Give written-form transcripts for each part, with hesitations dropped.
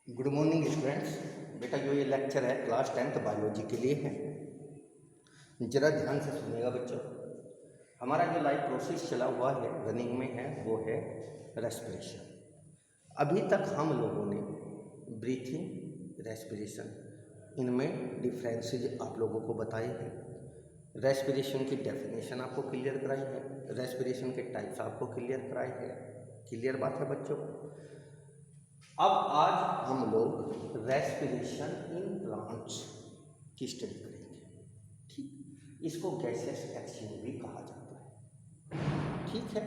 Good morning students. बेटा जो ये लेक्चर है क्लास 10th बायोलॉजी के लिए है। ज़रा ध्यान से सुनिएगा बच्चों। हमारा जो लाइफ प्रोसेस चला हुआ है, रनिंग में है, वो है रेस्पिरेशन। अभी तक हम लोगों ने ब्रीथिंग, रेस्पिरेशन, इनमें डिफरेंसेस आप लोगों को बताए हैं। रेस्पिरेशन की डेफिनेशन आपको क्लियर कराई है, रेस्पिरेशन के टाइप्स आपको क्लियर कराए हैं। क्लियर बात है बच्चों। अब आज हम लोग रेस्पिरेशन इन प्लांट्स की स्टडी करेंगे। ठीक, इसको गैसेस एक्सचेंज भी कहा जाता है। ठीक है,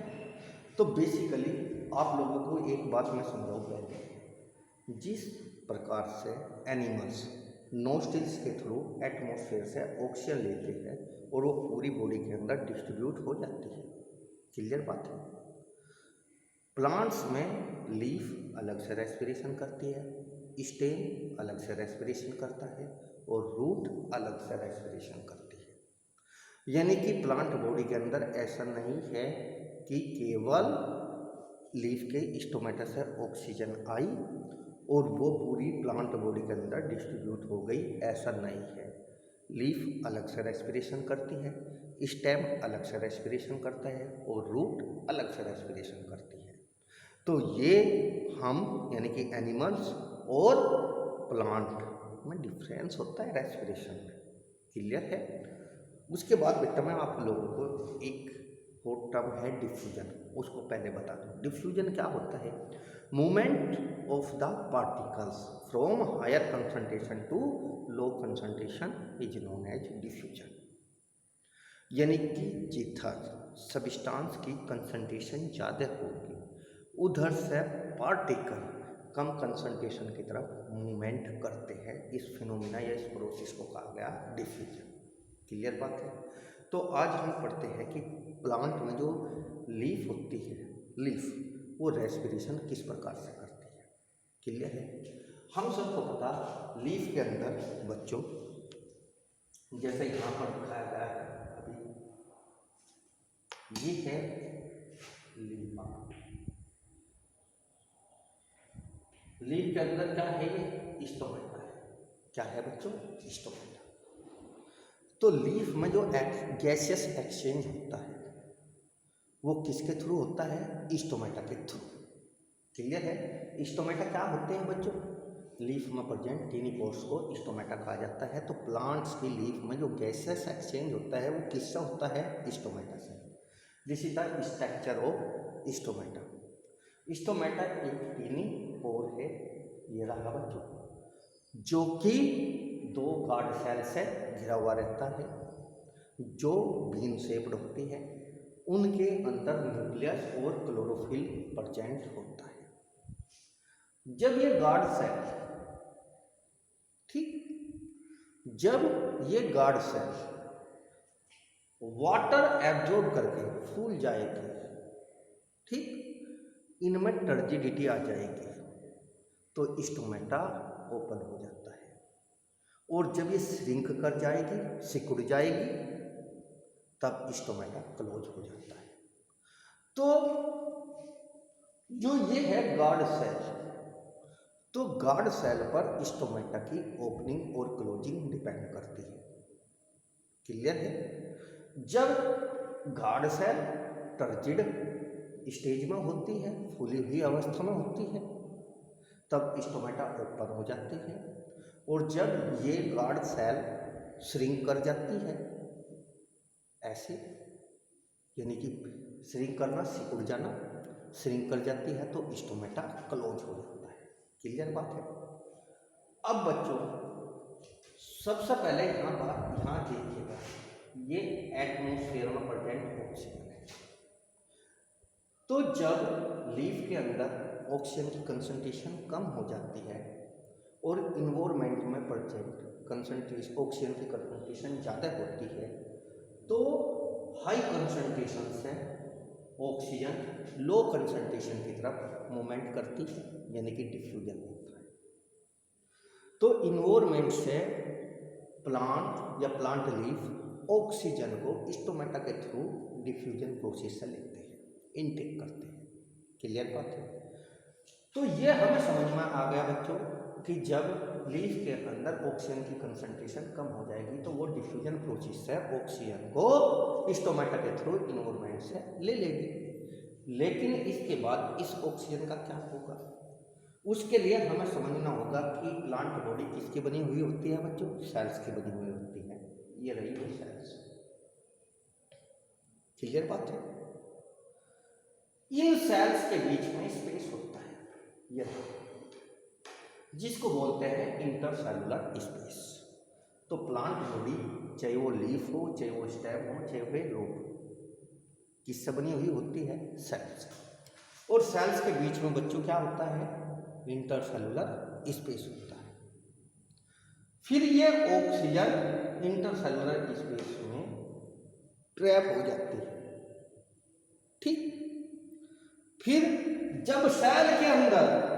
तो बेसिकली आप लोगों को एक बात मैं समझाऊँ पहले। जिस प्रकार से एनिमल्स नोस्ट्रिल्स के थ्रू एटमॉस्फेयर से ऑक्सीजन लेते हैं और वो पूरी बॉडी के अंदर डिस्ट्रीब्यूट हो जाती है। क्लियर बात है। प्लांट्स में लीफ अलग से रेस्पिरेशन करती है, स्टेम अलग से रेस्पिरेशन करता है और रूट अलग से रेस्पिरेशन करती है। यानी कि प्लांट बॉडी के अंदर ऐसा नहीं है कि केवल लीफ के स्टोमेटा से ऑक्सीजन आई और वो पूरी प्लांट बॉडी के अंदर डिस्ट्रीब्यूट हो गई, ऐसा नहीं है। लीफ अलग से रेस्पिरेशन करती है, स्टेम अलग से रेस्पिरेशन करता है और रूट अलग से रेस्पिरेशन करती है। तो ये हम यानी कि एनिमल्स और प्लांट में डिफरेंस होता है रेस्पिरेशन में। क्लियर है। उसके बाद बेटा मैं आप लोगों को एक और टर्म है डिफ्यूजन, उसको पहले बता दूँ। डिफ्यूजन क्या होता है? Movement of the particles from higher concentration to low concentration is known as diffusion. यानी कि जिधर सब्सटेंस की कंसंट्रेशन ज़्यादा होगी उधर से पार्टिकल कम कंसंट्रेशन की तरफ मूवमेंट करते हैं। इस फिनोमिना या इस प्रोसेस को कहा गया डिफ्यूजन। क्लियर बात है। तो आज हम पढ़ते हैं कि प्लांट में जो लीफ होती है, लीफ वो रेस्पिरेशन किस प्रकार से करती है। क्लियर है। हम सबको पता लीफ के अंदर बच्चों जैसे यहाँ पर दिखाया गया है, अभी ये है लीफा। लीफ के अंदर क्या है? ये स्टोमेटा है। क्या है बच्चों? स्टोमेटा। तो लीफ में जो गैसियस एक्सचेंज होता है वो किसके थ्रू होता है? स्टोमेटा के थ्रू। क्लियर है। स्टोमेटा क्या होते हैं बच्चों? लीफ में प्रेजेंट टीनिपोर्स को स्टोमेटा कहा जाता है। तो प्लांट्स की लीफ में जो गैसियस एक्सचेंज होता है वो किससे होता है? स्टोमेटा से। This is the structure of stomata. Stomata एक टीनी पोर है, ये रहा बच्चों, जो कि दो गार्ड सेल से घिरा हुआ रहता है, जो बीन शेप्ड होती है। उनके अंदर न्यूक्लियस और क्लोरोफिल प्रेजेंट होता है। जब ये गार्ड सेल, ठीक, जब ये गार्ड सेल वाटर एब्जॉर्ब करके फूल जाएगी, ठीक, इनमें टर्जिडिटी आ जाएगी तो स्टोमेटा ओपन हो जाता है। और जब ये श्रिंक कर जाएगी, सिकुड़ जाएगी, तब स्टोमेटा क्लोज हो जाता है। तो जो ये है गार्ड सेल, तो गार्ड सेल पर स्टोमेटा की ओपनिंग और क्लोजिंग डिपेंड करती है। क्लियर है। जब गार्ड सेल टर्जिड स्टेज में होती है, फूली हुई अवस्था में होती है, तब स्टोमेटा ओपन हो जाती है। और जब ये गार्ड सेल श्रिंक कर जाती है, ऐसे यानी कि श्रिंक करना, सिकुड़ जाना, श्रिंक कर जाती है तो स्टोमेटा क्लोज हो जाता है। क्लियर बात है। अब बच्चों सबसे पहले यहाँ देखिएगा, ये एटमॉस्फेयर में प्रेजेंट ऑक्सीजन है। तो जब लीफ के अंदर ऑक्सीजन की कंसंट्रेशन कम हो जाती है और इन्वायरमेंट में प्रेजेंट कंसंट्रेशन ऑक्सीजन की कंसंट्रेशन ज़्यादा होती है, तो हाई कंसंट्रेशन से ऑक्सीजन लो कंसंट्रेशन की तरफ मूवमेंट करती है, यानी कि डिफ्यूजन होता है। तो इन्वायरमेंट से प्लांट या प्लांट लीफ ऑक्सीजन को स्टोमेटा के थ्रू डिफ्यूजन प्रोसेस से लेते हैं, इनटेक करते हैं। क्लियर बात है। तो ये हमें समझ में आ गया बच्चों कि जब लीफ के अंदर ऑक्सीजन की कंसंट्रेशन कम हो जाएगी तो वो डिफ्यूजन प्रोसेस से ऑक्सीजन को स्टोमेटा के थ्रू इन्वायरमेंट से ले लेगी। लेकिन इसके बाद इस ऑक्सीजन का क्या होगा, उसके लिए हमें समझना होगा कि प्लांट बॉडी किसकी बनी हुई होती है बच्चों, सेल्स की बनी हुई होती है। ये रही वो सेल्स, क्लियर बात है। इन सेल्स के बीच में स्पेस होता है, ये जिसको बोलते हैं इंटरसेलुलर स्पेस। तो प्लांट बॉडी चाहे वो लीफ हो, चाहे वो स्टेम हो, चाहे वो रूट, किससे बनी हुई होती है, सेल्स। और सेल्स के बीच में बच्चों क्या होता है, इंटरसेलुलर स्पेस होता है। फिर ये ऑक्सीजन इंटरसेलुलर स्पेस में ट्रैप हो जाती है, ठीक। फिर जब सेल के अंदर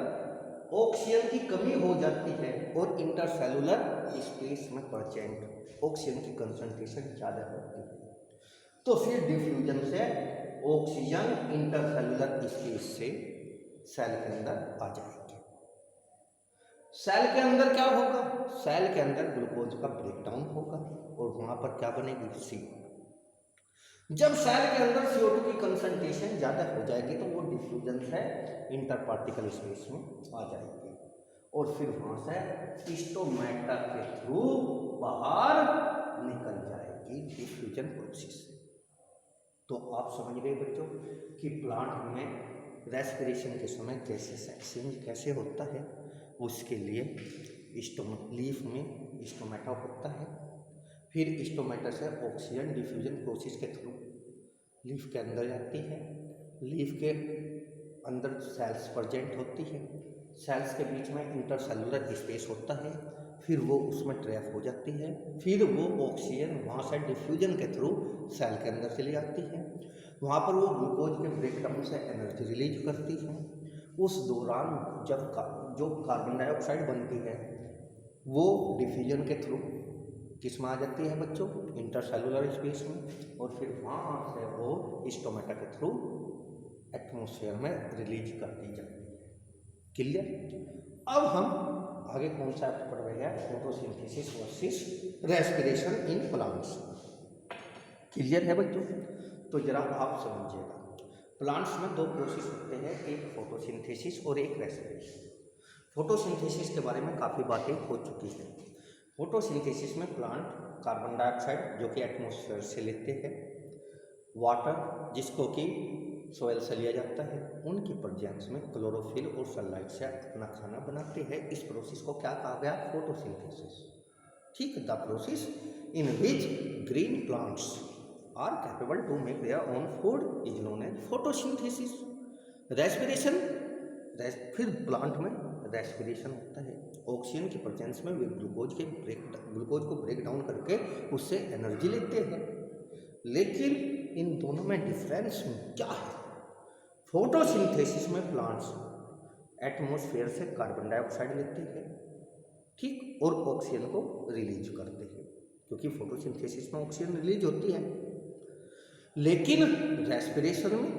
ऑक्सीजन की कमी हो जाती है और इंटरसेलुलर स्पेस में परसेंट ऑक्सीजन की कंसंट्रेशन ज़्यादा होती है, तो फिर डिफ्यूजन से ऑक्सीजन इंटरसेलुलर स्पेस से सेल के अंदर आ जाएगी। सेल के अंदर क्या होगा, सेल के अंदर ग्लूकोज का ब्रेकडाउन होगा और वहाँ पर क्या बनेगी, CO। जब सेल के अंदर CO2 की कंसंट्रेशन ज़्यादा हो जाएगी तो वो डिफ्यूजन से इंटर पार्टिकल स्पेस में आ जाएगी और फिर वहाँ से स्टोमेटा के थ्रू बाहर निकल जाएगी डिफ्यूजन प्रोसेस। तो आप समझ गए बच्चों कि प्लांट में रेस्पिरेशन के समय गैसेस एक्सचेंज कैसे होता है। उसके लिए लीफ में स्टोमेटा होता है, फिर स्टोमेटा से ऑक्सीजन डिफ्यूजन प्रोसेस के थ्रू लीफ के अंदर जाती है, लीफ के अंदर सेल्स प्रेजेंट होती है, सेल्स के बीच में इंटरसेलुलर स्पेस होता है, फिर वो उसमें ट्रैप हो जाती है, फिर वो ऑक्सीजन वहाँ से डिफ्यूजन के थ्रू सेल के अंदर चली जाती है, वहाँ पर वो ग्लूकोज के ब्रेकडाउन से एनर्जी रिलीज करती है। उस दौरान जब जो कार्बन डाइऑक्साइड बनती है वो डिफ्यूजन के थ्रू किस में आ जाती है बच्चों, इंटरसेलुलर स्पेस में, और फिर वहाँ से वो स्टोमेटा के थ्रू एटमॉस्फेयर में रिलीज कर दी जाती है। क्लियर। अब हम आगे कॉन्सेप्ट पढ़ रहे हैं, photosynthesis versus respiration in plants. Clear है बच्चों। तो जरा आप समझिएगा, प्लांट्स में दो प्रोसेस होते हैं, एक फोटोसिंथेसिस और एक रेस्पिरेशन। फोटोसिंथेसिस के बारे में काफ़ी बातें हो चुकी हैं। फोटोसिंथेसिस में प्लांट कार्बन डाइऑक्साइड जो कि एटमॉस्फेयर से लेते हैं, वाटर जिसको कि सोयल से लिया जाता है, उनकी प्रेजेंस में क्लोरोफिल और सनलाइट से अपना खाना बनाते हैं। इस प्रोसेस को क्या कहा गया, फोटोसिंथेसिस। ठीक, the process in which green plants are capable to make their own food is known as photosynthesis. Respiration, फिर प्लांट में रेस्पिरेशन होता है, ऑक्सीजन की प्रेजेंस में वे ग्लूकोज को ब्रेक डाउन करके उससे एनर्जी लेते हैं। लेकिन इन दोनों में डिफरेंस क्या है, फोटोसिंथेसिस में प्लांट्स एटमॉस्फेयर से कार्बन डाइऑक्साइड लेते हैं, ठीक, और ऑक्सीजन को रिलीज करते हैं, क्योंकि फोटोसिंथेसिस में ऑक्सीजन रिलीज होती है। लेकिन रेस्पिरेशन में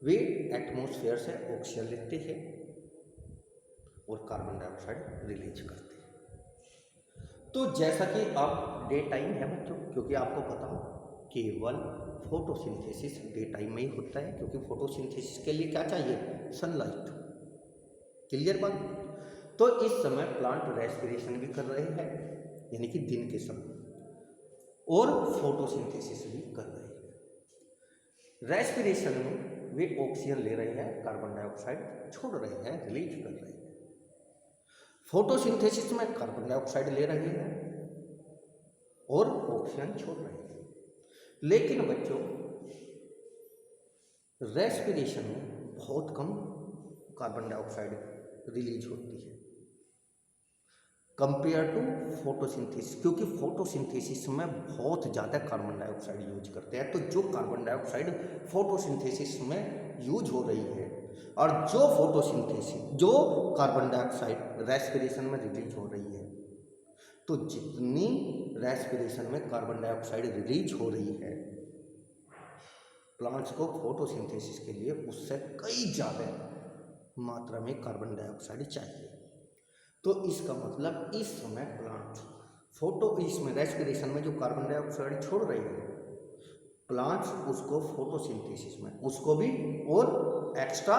वे एटमॉस्फेयर से ऑक्सीजन लेते हैं और कार्बन डाइऑक्साइड रिलीज करते हैं। तो जैसा कि अब डे टाइम है बच्चों, क्योंकि आपको पता हो केवल फोटोसिंथेसिस डे टाइम में ही होता है, क्योंकि फोटोसिंथेसिस के लिए क्या चाहिए, सनलाइट। क्लियर बात। तो इस समय प्लांट रेस्पिरेशन भी कर रहे हैं, यानी कि दिन के समय, और फोटोसिंथेसिस भी कर रहे हैं। रेस्पिरेशन में वे ऑक्सीजन ले रहे हैं, कार्बन डाइऑक्साइड छोड़ रहे हैं, रिलीज कर रहे हैं। फोटोसिंथेसिस में कार्बन डाइऑक्साइड ले रहे हैं और ऑक्सीजन छोड़ रहे हैं। लेकिन बच्चों रेस्पिरेशन में बहुत कम कार्बन डाइऑक्साइड रिलीज होती है कंपेयर टू फोटोसिंथेसिस, क्योंकि फोटोसिंथेसिस में बहुत ज़्यादा कार्बन डाइऑक्साइड यूज करते हैं। तो जो कार्बन डाइऑक्साइड फोटोसिंथेसिस में यूज हो रही है और जो कार्बन डाइऑक्साइड रेस्पिरेशन में रिलीज हो रही है, तो जितनी रेस्पिरेशन में कार्बन डाइऑक्साइड रिलीज हो रही है प्लांट्स को फोटोसिंथेसिस के लिए, उससे कई ज़्यादा मात्रा में कार्बन डाइऑक्साइड चाहिए। तो इसका मतलब इस समय प्लांट फोटो इसमें रेस्पिरेशन में जो कार्बन डाइऑक्साइड छोड़ रहे हैं प्लांट्स, उसको फोटोसिंथेसिस में उसको भी और एक्स्ट्रा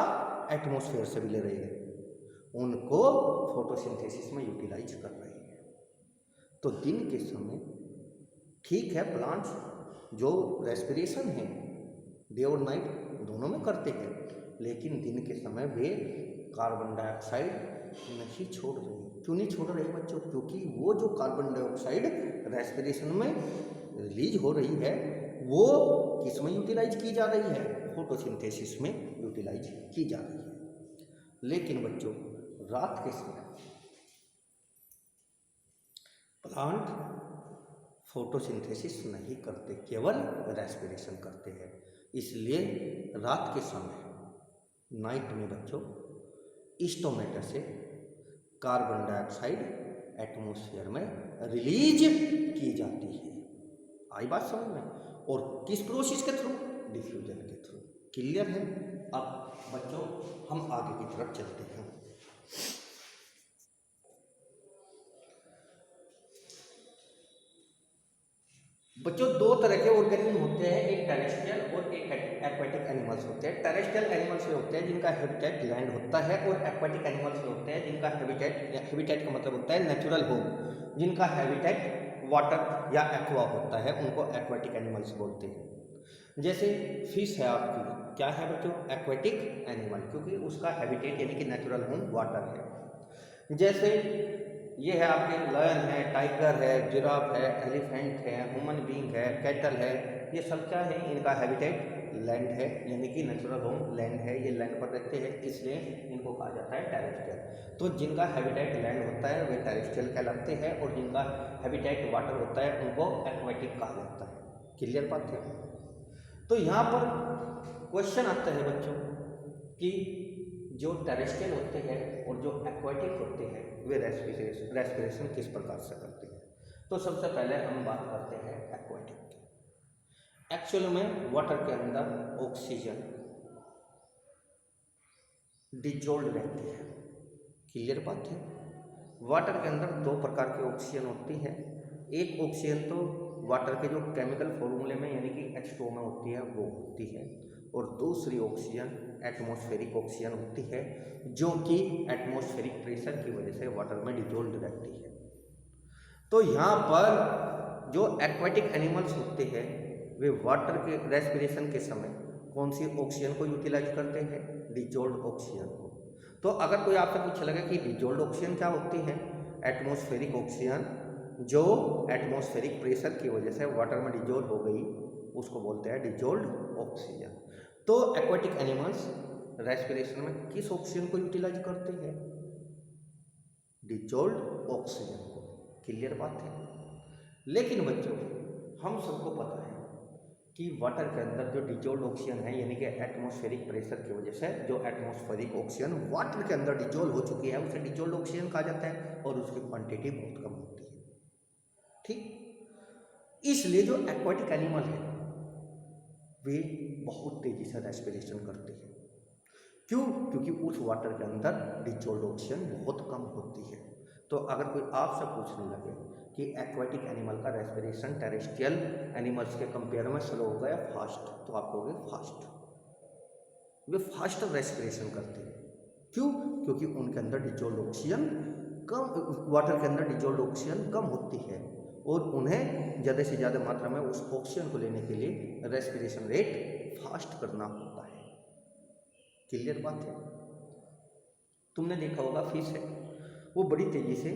एटमॉस्फेयर से भी ले रहे हैं, उनको फोटोसिंथेसिस में यूटिलाइज कर रहे हैं। तो दिन के समय ठीक है प्लांट्स जो रेस्पिरेशन है डे और नाइट दोनों में करते हैं, लेकिन दिन के समय वे कार्बन डाइऑक्साइड नहीं छोड़ रहे। क्यों नहीं छोड़ रहे बच्चों? क्योंकि वो जो कार्बन डाइऑक्साइड रेस्पिरेशन में रिलीज हो रही है वो किस में यूटिलाइज की जा रही है? फोटोसिंथेसिस में यूटिलाइज की जा रही है। लेकिन बच्चों रात के समय प्लांट फोटोसिंथेसिस नहीं करते, केवल रेस्पिरेशन करते हैं। इसलिए रात के समय नाइट में बच्चों स्टोमेटा से कार्बन डाइऑक्साइड एटमॉस्फेयर में रिलीज की जाती है। आई बात समझ में? और किस प्रोसेस के थ्रू? डिफ्यूजन के थ्रू। क्लियर है? अब बच्चों हम आगे की तरफ चलते हैं। बच्चों दो तरह के ऑर्गेनिज्म होते हैं, एक टेरेस्ट्रियल और एक एक्वाटिक एनिमल्स होते हैं। टेरेस्ट्रियल एनिमल्स होते हैं जिनका हैबिटेट लैंड होता है, और एक्वाटिक एनिमल्स होते हैं जिनका हैबिटेट का मतलब होता है नेचुरल होम, जिनका हैबिटेट वाटर या एक्वा होता है, उनको एक्वाटिक एनिमल्स बोलते हैं। जैसे फिश है आपकी, क्या है बच्चों? एक्वाटिक एनिमल, क्योंकि उसका हैबिटेट यानी कि नेचुरल होम वाटर है। जैसे ये है आपके लायन है, टाइगर है, जिराफ है, एलिफेंट है, ह्यूमन बीइंग है, कैटल है, ये सब क्या है? इनका हैबिटेट लैंड है, यानी कि नेचुरल होम लैंड है, ये लैंड पर रहते हैं, इसलिए इनको कहा जाता है टेरेस्ट्रियल। तो जिनका हैबिटेट लैंड होता है वे टेरेस्ट्रियल कहलाते हैं, और जिनका हैबिटेट वाटर होता है उनको एक्वाटिक कहा जाता है। क्लियर बात है? तो यहाँ पर क्वेश्चन आता है बच्चों कि जो टेरेस्ट्रियल होते हैं और जो एक्वाटिक होते हैं वे रेस्पिरेशन किस प्रकार से करते हैं? तो सबसे पहले हम बात करते हैं एक्वाटिक की। एक्चुअल में वाटर के अंदर ऑक्सीजन डिजोल्व रहती है। क्लियर बात है? वाटर के अंदर दो प्रकार की ऑक्सीजन होती है। एक ऑक्सीजन तो वाटर के जो केमिकल फॉर्मूले में यानी कि H2O में होती है वो होती है, और दूसरी ऑक्सीजन एटमॉस्फेरिक ऑक्सीजन होती है जो कि एटमॉस्फेरिक प्रेशर की वजह से वाटर में डिजोल्व रहती है। तो यहाँ पर जो एक्वाटिक एनिमल्स होते हैं वे वाटर के रेस्पिरेशन के समय कौन सी ऑक्सीजन को यूटिलाइज करते हैं? डिजोल्व ऑक्सीजन को। तो अगर कोई आपसे पूछने लगे कि डिजोल्व ऑक्सीजन क्या होती है? एटमॉस्फेरिक ऑक्सीजन जो एटमॉस्फेरिक प्रेशर की वजह से वाटर में डिजोल्व हो गई उसको बोलते हैं डिजोल्व ऑक्सीजन। तो एक्वाटिक एनिमल्स रेस्पिरेशन में किस ऑक्सीजन को यूटिलाइज करते हैं? डिजोल्व ऑक्सीजन को। क्लियर बात है? लेकिन बच्चों हम सबको पता है कि वाटर के अंदर जो डिजोल्व ऑक्सीजन है यानी कि एटमॉस्फेरिक प्रेशर की वजह से जो एटमॉस्फेरिक ऑक्सीजन वाटर के अंदर डिजोल्व हो चुकी है उसे डिजोल्व ऑक्सीजन कहा जाता है, और उसकी क्वांटिटी बहुत कम होती है। ठीक, इसलिए जो एक्वाटिक एनिमल है वे बहुत तेजी से रेस्पिरेशन करते हैं। क्यों? क्योंकि उस वाटर के अंदर डिजोल्व ऑक्सीजन बहुत कम होती है। तो अगर कोई आपसे पूछने लगे कि एक्वाटिक एनिमल का रेस्पिरेशन टेरेस्ट्रियल एनिमल्स के कंपेयर में स्लो होगा या फास्ट, तो आप कहोगे फास्ट। वे फास्ट रेस्पिरेशन करते हैं। क्यों? क्योंकि उनके अंदर डिजोल्व ऑक्सीजन कम, वाटर के अंदर डिजोल्व ऑक्सीजन कम होती है, और उन्हें ज़्यादा से ज़्यादा मात्रा में उस ऑक्सीजन को लेने के लिए रेस्पिरेशन रेट फास्ट करना होता है। क्लियर बात है? तुमने देखा होगा फिश है वो बड़ी तेज़ी से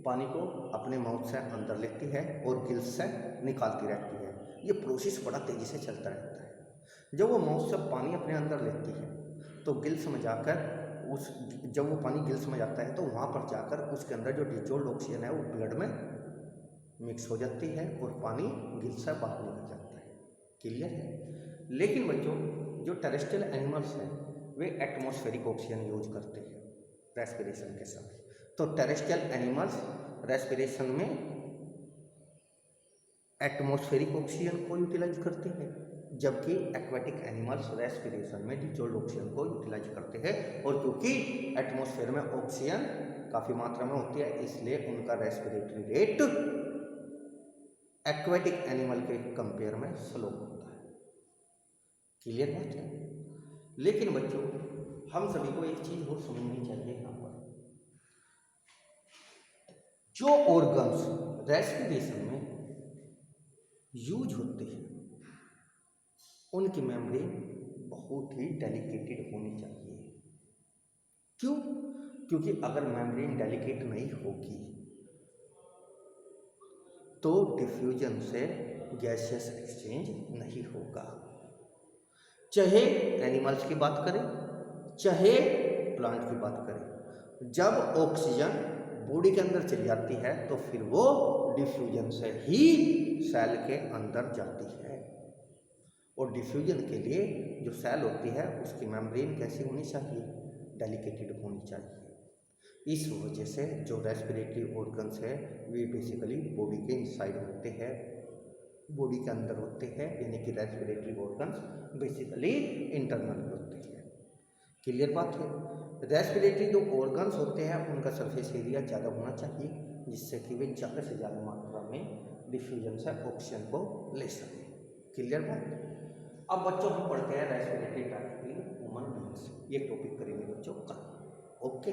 पानी को अपने माउथ से अंदर लेती है और गिल्स से निकालती रहती है। ये प्रोसेस बड़ा तेज़ी से चलता रहता है। जब वो माउथ से पानी अपने अंदर लेती है तो गिल्स में जाकर जब वो पानी गिल्स में जाता है तो वहाँ पर जाकर उसके अंदर जो डिजोल्व ऑक्सीजन है वो ब्लड में मिक्स हो जाती है और पानी गिल्स से बाहर निकल जाता है। क्लियर है? लेकिन बच्चों जो टेरेस्ट्रियल एनिमल्स हैं वे एटमॉस्फेरिक ऑक्सीजन यूज करते हैं रेस्पिरेशन के समय। तो टेरेस्ट्रियल एनिमल्स रेस्पिरेशन में एटमॉस्फेरिक ऑक्सीजन को यूटिलाइज करते हैं, जबकि एक्वेटिक एनिमल्स रेस्पिरेशन में डिजोल्ड ऑक्सीजन को यूटिलाइज करते हैं, और क्योंकि एटमॉस्फेयर में ऑक्सीजन काफ़ी मात्रा में होती है इसलिए उनका रेस्पिरेटरी रेट एक्वेटिक एनिमल के कंपेयर में स्लो होता है। क्लियर बात है। लेकिन बच्चों हम सभी को एक चीज और समझनी चाहिए, यहाँ पर जो ऑर्गन्स रेस्पिरेशन में यूज होते हैं उनकी मेम्ब्रेन बहुत ही डेलिकेटेड होनी चाहिए। क्यों? क्योंकि अगर मेम्ब्रेन डेलिकेट नहीं होगी तो डिफ्यूजन से गैसियस एक्सचेंज नहीं होगा। चाहे एनिमल्स की बात करें चाहे प्लांट की बात करें, जब ऑक्सीजन बॉडी के अंदर चली जाती है तो फिर वो डिफ्यूजन से ही सेल के अंदर जाती है। और डिफ्यूजन के लिए जो सेल होती है उसकी मेम्ब्रेन कैसी होनी चाहिए? डेलिकेटेड होनी चाहिए। इस वजह से जो रेस्पिरेटरी ऑर्गन्स है वे बेसिकली बॉडी के इनसाइड होते हैं, बॉडी के अंदर होते हैं, यानी कि रेस्पिरेटरी ऑर्गन्स बेसिकली इंटरनल होते हैं। क्लियर बात है। रेस्पिरेटरी जो ऑर्गन्स होते हैं उनका सरफेस एरिया ज़्यादा होना चाहिए जिससे कि वे ज़्यादा से ज़्यादा मात्रा में डिफ्यूजन से ऑक्सीजन को ले सकें। क्लियर बात। अब बच्चों हम पढ़ते हैं respiratory tract in human beings, ये टॉपिक करेंगे बच्चों कल। ओके।